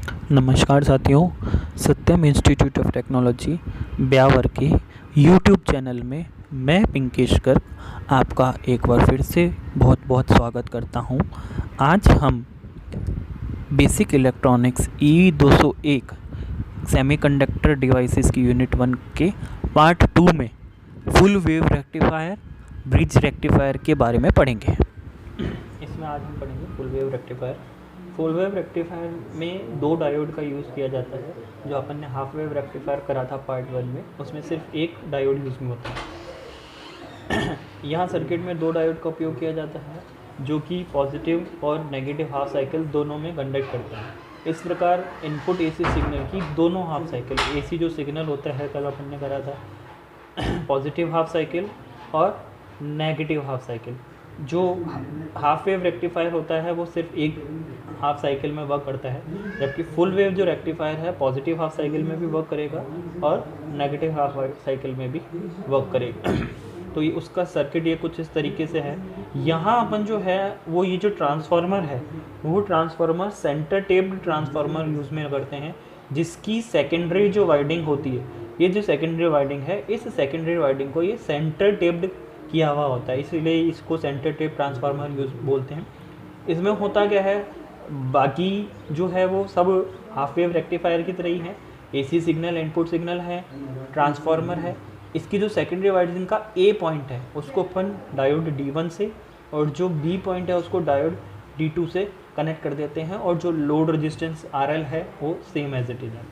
नमस्कार साथियों, सत्यम institute of technology Beawar के यूट्यूब चैनल में मैं पिंकेश गर्ग आपका एक बार फिर से बहुत बहुत स्वागत करता हूं। आज हम basic electronics E201 semiconductor devices की यूनिट 1 के पार्ट 2 में full wave rectifier, bridge rectifier के बारे में पढ़ेंगे। इसमें आज हम पढ़ेंगे full wave rectifier. Full wave rectifier में दो डायोड का यूज़ किया जाता है। जो अपन ने हाफ वेव रेक्टिफायर करा था पार्ट 1 में, उसमें सिर्फ एक डायोड यूज़ में होता है। यहाँ सर्किट में दो डायोड का उपयोग किया जाता है, जो कि पॉजिटिव और नेगेटिव हाफ साइकिल दोनों में कंडक्ट करते हैं। इस प्रकार इनपुट एसी सिग्नल की दोनों हाफ साइकिल, एसी जो सिग्नल होता है कल अपन ने करा था, पॉजिटिव हाफ साइकिल और नेगेटिव हाफ साइकिल। जो हाफ वेव रेक्टिफायर होता है वो सिर्फ एक हाफ साइकिल में वर्क करता है, जबकि फुल वेव जो रेक्टिफायर है पॉजिटिव हाफ साइकिल में भी वर्क करेगा और नेगेटिव हाफ साइकिल में भी वर्क करेगा। तो ये उसका सर्किट ये कुछ इस तरीके से है। यहाँ अपन जो है वो ये जो ट्रांसफार्मर है वो transformer centre taped transformer use में करते हैं, जिसकी सेकेंडरी जो वाइंडिंग होती है, ये जो सेकेंडरी वाइंडिंग है, इस सेकेंडरी वाइंडिंग को ये सेंटर टेप्ड किया हुआ होता है, इसीलिए इसको सेंटर टेप ट्रांसफार्मर यूज बोलते हैं। इसमें होता क्या है, बाकी जो है वो सब हाफ वेव रेक्टिफायर की तरह ही है। एसी सिग्नल इनपुट सिग्नल है, ट्रांसफार्मर है। इसकी जो सेकेंडरी वाइंडिंग का ए पॉइंट है उसको अपन डायोड D1 से, और जो बी पॉइंट है उसको डायोड D2 से कनेक्ट कर देते हैं, और जो लोड रेजिस्टेंस RL है वो सेम एज इट इज है।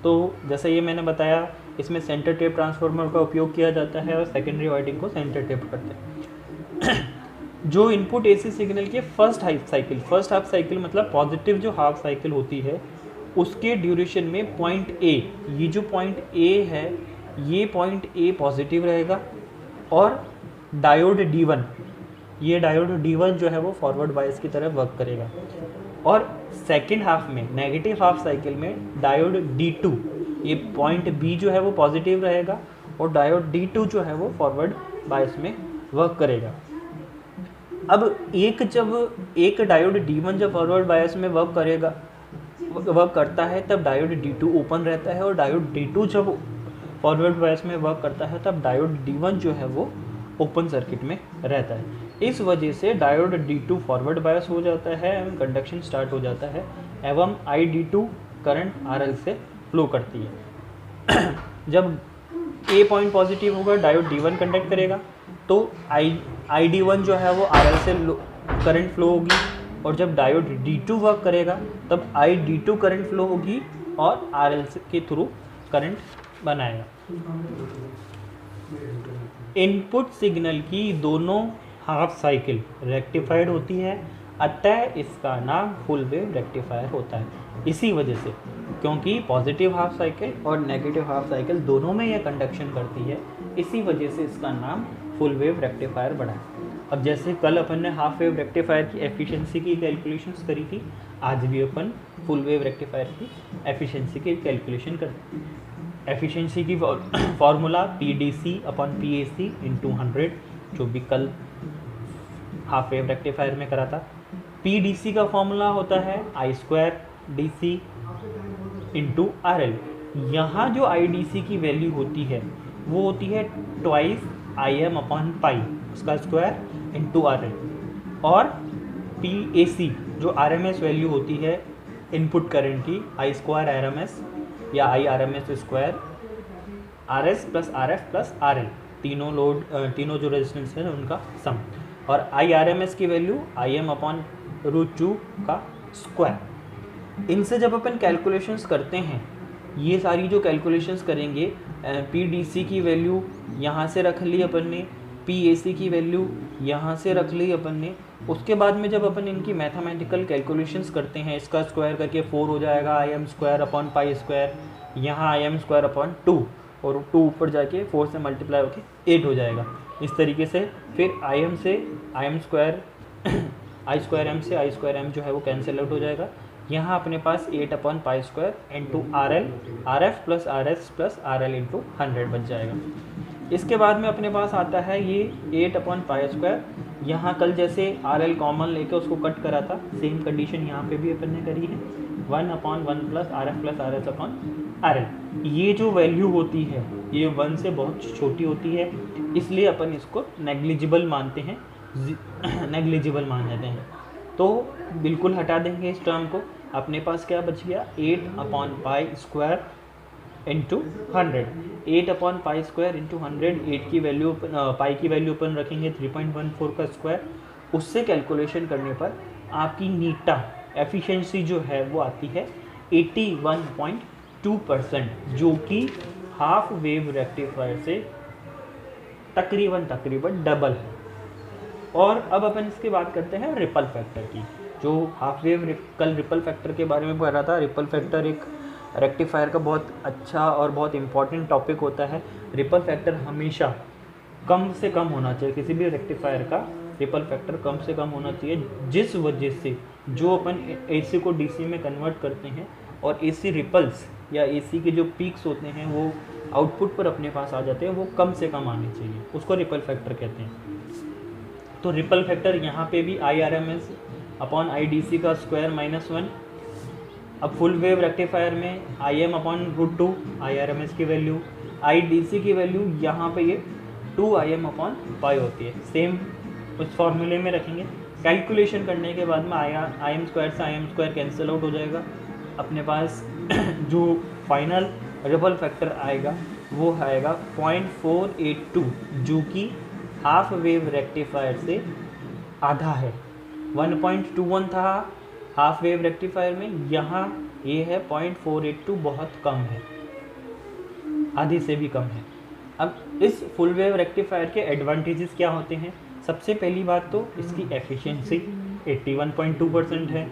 तो जैसे ये मैंने बताया, इसमें सेंटर टेप ट्रांसफार्मर का उपयोग किया जाता है और सेकेंडरी वाइंडिंग को सेंटर टेप करते हैं। जो इनपुट एसी सिग्नल के फर्स्ट हाफ साइकिल मतलब पॉजिटिव जो हाफ साइकिल होती है, उसके ड्यूरेशन में पॉइंट ए, ये जो पॉइंट ए है, ये पॉइंट ए पॉजिटिव रहेगा, और डायोड D1, ये डायोड D1 जो है वो फॉरवर्ड बायस की तरह वर्क करेगा। और सेकेंड हाफ में नेगेटिव हाफ साइकिल में डायोड D2, ये पॉइंट बी जो है वो पॉजिटिव रहेगा, और डायोड D2 जो है वो फॉरवर्ड बायस में वर्क करेगा। अब एक डायोड D1 जब फॉरवर्ड बायस में वर्क करता है तब डायोड D2 ओपन रहता है, और डायोड D2 जब फॉरवर्ड बायस में वर्क करता है तब डायोड D1 जो है वो ओपन सर्किट में रहता है। इस वजह से डायोड D2 फॉरवर्ड बायस हो जाता है एवं कंडक्शन स्टार्ट हो जाता है, एवं ID2 करंट RL से फ्लो करती है। जब ए पॉइंट पॉजिटिव होगा, डायोड D1 कंडक्ट करेगा, तो ID1 जो है वो RL से करंट फ्लो होगी, और जब डायोड D2 वर्क करेगा तब ID2 करंट फ्लो होगी और RL के थ्रू करंट बनाएगा। इनपुट सिग्नल की दोनों हाफ साइकिल रेक्टिफाइड होती है, अतः इसका नाम फुल वेव रेक्टिफायर होता है। इसी वजह से, क्योंकि पॉजिटिव हाफ साइकिल और नेगेटिव हाफ साइकिल दोनों में यह कंडक्शन करती है, इसी वजह से इसका नाम फुल वेव रेक्टिफायर बढ़ा है। अब जैसे कल अपन ने हाफ वेव रेक्टिफायर की एफिशिएंसी की कैलकुलेशंस करी थी, आज भी अपन फुल वेव रेक्टिफायर की एफिशिएंसी की कैलकुलेशन करते हैं। एफिशिएंसी की फॉर्मूला PDC/PAC × 100, जो भी कल हाफ वेव रेक्टिफायर में करा था। PDC का फॉर्मूला होता है I2DC × RL। यहाँ जो IDC की वैल्यू होती है वो होती है ट्वाइस Im/π, उसका स्क्वायर × RL। और PAC जो RMS वैल्यू होती है इनपुट करंट की, I² RMS या IRMS square, RS + RF + RL, तीनों जो रेजिस्टेंस है उनका सम, और IRMS की वैल्यू Im/√2 का स्क्वायर। इनसे जब अपन कैलकुलेशंस करते हैं, ये सारी जो कैलकुलेशंस करेंगे, PDC की वैल्यू यहाँ से रख ली अपन ने, PAC की वैल्यू यहाँ से रख ली अपन ने, उसके बाद में जब अपन इनकी मैथमेटिकल कैलकुलेशंस करते हैं, इसका स्क्वायर करके 4 हो जाएगा, Im²/π², यहाँ Im²/2, और 2 ऊपर जाके 4 से मल्टीप्लाई होके 8 हो जाएगा। इस तरीके से फिर I2M से I2M जो है वो कैंसिल आउट हो जाएगा। यहाँ अपने पास 8/π² × RL, RF + RS + RL × 100 बच जाएगा। इसके बाद में अपने पास आता है ये 8/π²। यहाँ कल जैसे RL कॉमन लेके उसको कट करा था, सेम कंडीशन यहाँ पे भी अपन ने करी है। 1/1 plus R F plus R S upon R L. ये जो वैल्यू होती है ये 1 से बहुत छोटी होती है, इसलिए अपन इसको नेग्लिजिबल मानते हैं, नेग्लिजिबल मान लेते हैं। तो बिल्कुल हटा देंगे इस टर्म को। अपने पास क्या बच गया, 8/π² इंटू 100। 8/π² इंटू 100, 8 की वैल्यू पाई की वैल्यू अपन रखेंगे 3.14 का स्क्वायर। उससे कैलकुलेशन करने पर आपकी नीटा एफिशिएंसी जो है वो आती है 81.2%, जो कि हाफ वेव रेक्टिफायर से तकरीबन डबल है। और अब अपन इसके बात करते हैं रिपल फैक्टर की। जो हाफ वेव, कल रिपल फैक्टर के बारे में पढ़ रहा था। रिपल फैक्टर एक रेक्टिफायर का बहुत अच्छा और बहुत इंपॉर्टेंट टॉपिक होता है। रिपल फैक्टर हमेशा कम से कम होना चाहिए, किसी भी रेक्टिफायर का रिपल फैक्टर कम से कम होना चाहिए, जिस वजह से जो अपन एसी को डीसी में कन्वर्ट करते हैं और एसी रिपल्स या एसी के जो पीक्स होते हैं वो आउटपुट पर अपने पास आ जाते हैं, वो कम से कम आने चाहिए, उसको रिपल फैक्टर कहते हैं। तो रिपल फैक्टर यहाँ पे भी IRMS अपॉन IDC का स्क्वायर -1। अब फुल वेव रेक्टिफायर में IM/√2 IRMS की वैल्यू, IDC की वैल्यू यहाँ पे ये 2IM/π होती है। सेम उस फॉर्मूले में रखेंगे। कैलकुलेशन करने के बाद में IM² से IM² कैंसिल आउट हो जाएगा। अपने पास जो फाइनल रिपल फैक्टर आएगा वो आएगा 0.482, जो कि हाफ वेव रेक्टिफायर से आधा है। 1.21 था हाफ वेव रेक्टिफायर में, यहाँ ये है 0.482, बहुत कम है, आधे से भी कम है। अब इस फुल वेव रेक्टिफायर के एडवांटेजेस क्या होते हैं? सबसे पहली बात तो इसकी एफिशिएंसी 81.2% है।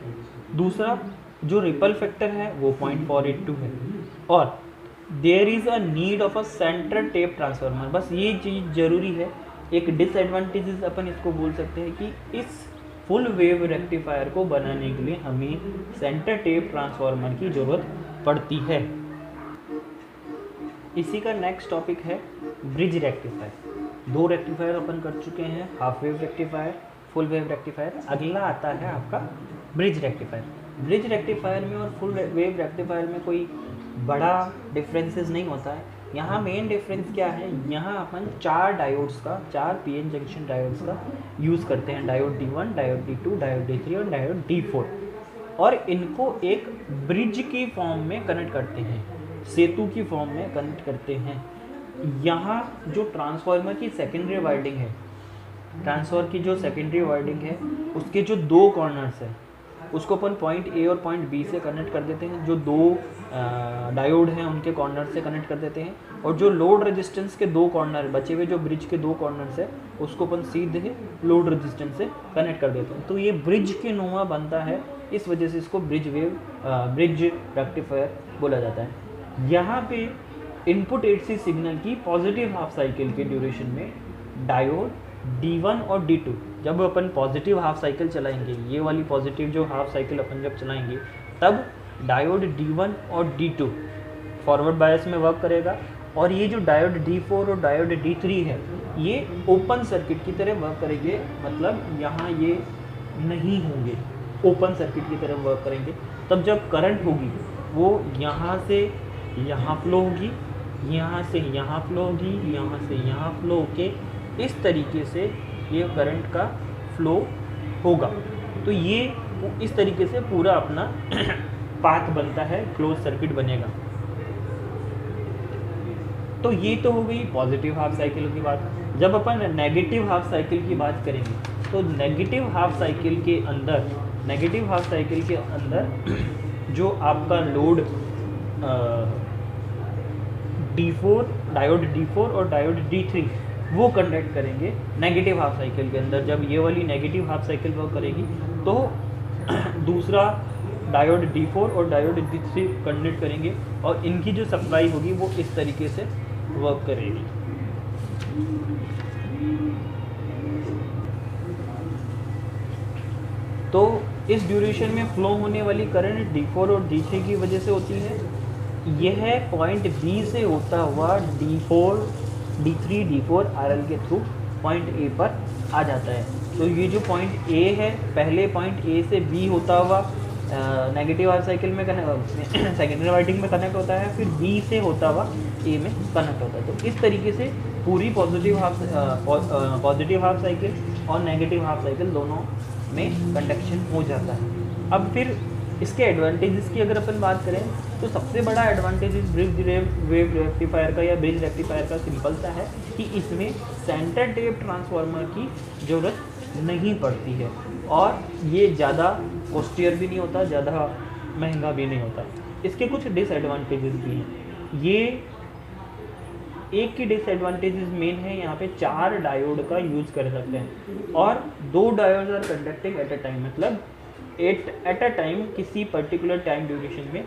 दूसरा, जो रिपल फैक्टर है वो 0.482 है। और there is a need of a centre tap transformer. बस ये चीज़ ज़रूरी है। एक डिसएडवांटेजेस अपन इसको बोल सकते हैं कि इस फुल वेव रेक्टिफायर को बनाने के लिए हमें सेंटर टेप ट्रांसफार्मर की ज़रूरत पड़ती है। इसी का नेक्स्ट टॉपिक है ब्रिज रेक्टिफायर। 2 रेक्टिफायर अपन कर चुके हैं, half wave rectifier, full wave rectifier. अगला आता है आपका ब्रिज रेक्टिफायर। ब्रिज रेक्टिफायर में और फुल वेव रेक्टिफायर में कोई बड़ा डिफरेंसेस नहीं होता है। यहाँ मेन डिफरेंस क्या है, यहाँ अपन 4 डायोड्स का, 4 पीएन जंक्शन डायोड्स का यूज़ करते हैं। Diode D1, diode D2, diode D3 और डायोड D4। और इनको एक ब्रिज की फॉर्म में कनेक्ट करते हैं, सेतु की फॉर्म में कनेक्ट करते हैं। यहाँ जो ट्रांसफार्मर की सेकेंडरी वाइंडिंग है, ट्रांसफार्मर की जो सेकेंडरी वाइंडिंग है उसके जो 2 कॉर्नर्स है उसको अपन पॉइंट ए और पॉइंट बी से कनेक्ट कर देते हैं। जो 2 डायोड हैं उनके कॉर्नर से कनेक्ट कर देते हैं। और जो लोड रेजिस्टेंस के 2 कॉर्नर बचे हुए, जो ब्रिज के 2 कॉर्नर्स है, उसको अपन सीधे लोड रेजिस्टेंस से कनेक्ट कर देते हैं। तो ये ब्रिज के नुमा बनता है, इस वजह से इसको ब्रिज रेक्टिफायर बोला जाता है। यहाँ पे इनपुट एसी सिग्नल की पॉजिटिव हाफ साइकिल के ड्यूरेशन में डायोड D1 और D2, जब अपन पॉजिटिव हाफ साइकिल चलाएंगे, ये वाली पॉजिटिव जो हाफ साइकिल अपन जब चलाएंगे, तब डायोड D1 और D2 फॉरवर्ड बायस में वर्क करेगा। और ये जो डायोड D4 और डायोड D3 है ये ओपन सर्किट की तरह वर्क करेंगे, मतलब यहाँ ये नहीं होंगे, ओपन सर्किट की तरह वर्क करेंगे। तब जब करंट होगी वो यहाँ से यहाँ फ्लो होगी, यहाँ से यहाँ फ्लो होगी, यहाँ से यहाँ फ्लो होके इस तरीके से ये करंट का फ्लो होगा। तो ये इस तरीके से पूरा अपना पाथ बनता है, क्लोज सर्किट बनेगा। तो ये तो हो गई पॉजिटिव हाफ साइकिल की बात। जब अपन नेगेटिव हाफ साइकिल की बात करेंगे तो नेगेटिव हाफ साइकिल के अंदर जो आपका लोड D4, डायोड D4 और डायोड D3 वो कंडक्ट करेंगे नेगेटिव हाफ साइकिल के अंदर। जब ये वाली नेगेटिव हाफ साइकिल वर्क करेगी तो दूसरा डायोड D4 और डायोड D3 कंडक्ट करेंगे और इनकी जो सप्लाई होगी वो इस तरीके से वर्क करेगी। तो इस ड्यूरेशन में फ्लो होने वाली करंट D4 और D3 की वजह से होती है। यह पॉइंट B से होता हुआ D3, D4 RL के थ्रू पॉइंट A पर आ जाता है। तो ये जो पॉइंट A है, पहले पॉइंट A से B होता हुआ नेगेटिव हाफ साइकिल में सेकेंडरी वाइंडिंग में कनेक्ट होता है, फिर बी से होता हुआ ए में कनेक्ट होता है। तो इस तरीके से पूरी पॉजिटिव हाफ साइकिल और नेगेटिव हाफ साइकिल दोनों में कंडक्शन हो जाता है। अब फिर इसके एडवांटेजेस की अगर अपन बात करें तो सबसे बड़ा एडवांटेज इस ब्रिज वेव रेक्टिफायर का या ब्रिज रेक्टिफायर का सिंपल सा है कि इसमें सेंटर टेप ट्रांसफार्मर की ज़रूरत नहीं पड़ती है और ये ज़्यादा कॉस्टियर भी नहीं होता, ज़्यादा महंगा भी नहीं होता। इसके कुछ डिसएडवांटेजेस भी हैं। ये एक की डिसएडवांटेजेस मेन है, यहाँ पे 4 डायोड का यूज़ कर सकते हैं और 2 diode are conducting at a time, मतलब एट अ टाइम किसी पर्टिकुलर टाइम ड्यूरेशन में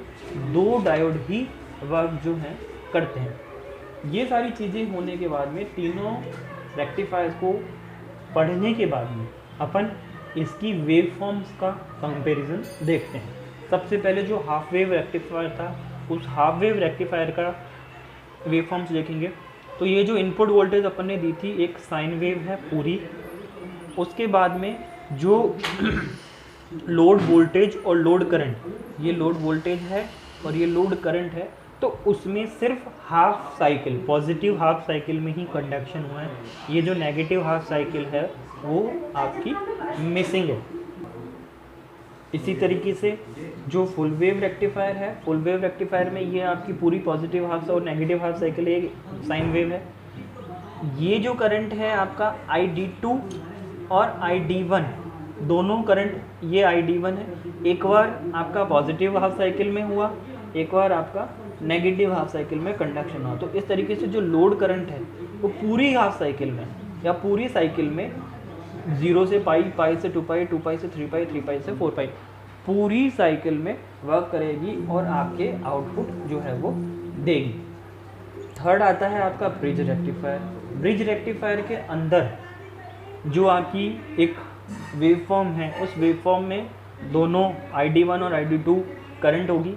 2 डायोड ही वर्क जो है करते हैं। ये सारी चीज़ें होने के बाद में तीनों रेक्टिफायर्स को पढ़ने के बाद में अपन इसकी वेव फॉर्म्स का कंपैरिजन देखते हैं। सबसे पहले जो हाफ वेव रेक्टिफायर था, उस हाफ वेव रेक्टिफायर का वेव फॉर्म्स देखेंगे तो ये जो इनपुट वोल्टेज अपन ने दी थी एक साइन वेव है पूरी। उसके बाद में जो लोड वोल्टेज और लोड करंट, ये लोड वोल्टेज है और ये लोड करंट है, तो उसमें सिर्फ half cycle, positive half cycle में ही कंडक्शन हुआ है। ये जो नेगेटिव हाफ साइकिल है वो आपकी मिसिंग है। इसी तरीके से जो फुल वेव रेक्टिफायर है, फुल वेव रेक्टिफायर में ये आपकी पूरी पॉजिटिव हाफ और नेगेटिव हाफ साइकिल एक साइन वेव है। ये जो करंट है आपका ID2 और ID1 दोनों करंट, ये ID1 है, एक बार आपका पॉजिटिव हाफ साइकिल में हुआ, एक बार आपका नेगेटिव हाफ साइकिल में कंडक्शन हुआ। तो इस तरीके से जो लोड करंट है वो पूरी हाफ साइकिल में या पूरी साइकिल में 0 से पाई, पाई से 2 पाई, 2 पाई से 3 पाई, 3 पाई से 4 पाई पूरी साइकिल में वर्क करेगी और आपके आउटपुट जो है वो देगी। थर्ड आता है आपका ब्रिज रेक्टिफायर। ब्रिज रेक्टिफायर के अंदर जो आपकी एक वेवफॉर्म है, उस वेवफॉर्म में दोनों ID1 और ID2 करंट होगी।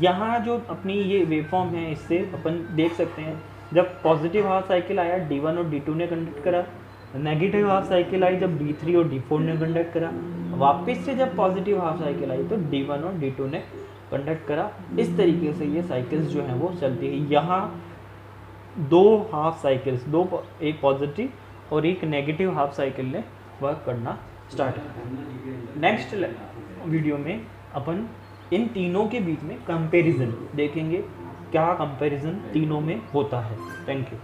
यहाँ जो अपनी ये वेवफॉर्म है, इससे अपन देख सकते हैं जब पॉजिटिव हाफ साइकिल आया D1 और D2 ने कंडक्ट करा, नेगेटिव हाफ साइकिल आई जब D3 और D4 ने कंडक्ट करा, वापस से जब पॉजिटिव हाफ साइकिल आई तो D1 और D2 ने कंडक्ट करा। इस तरीके से ये साइकिल्स जो हैं वो चलती है। यहाँ 2 हाफ साइकिल्स, एक पॉजिटिव और एक नेगेटिव हाफ साइकिल ने वर्क करना स्टार्ट किया। नेक्स्ट वीडियो में अपन इन तीनों के बीच में कंपैरिजन देखेंगे, क्या कंपैरिजन तीनों में होता है। Thank you.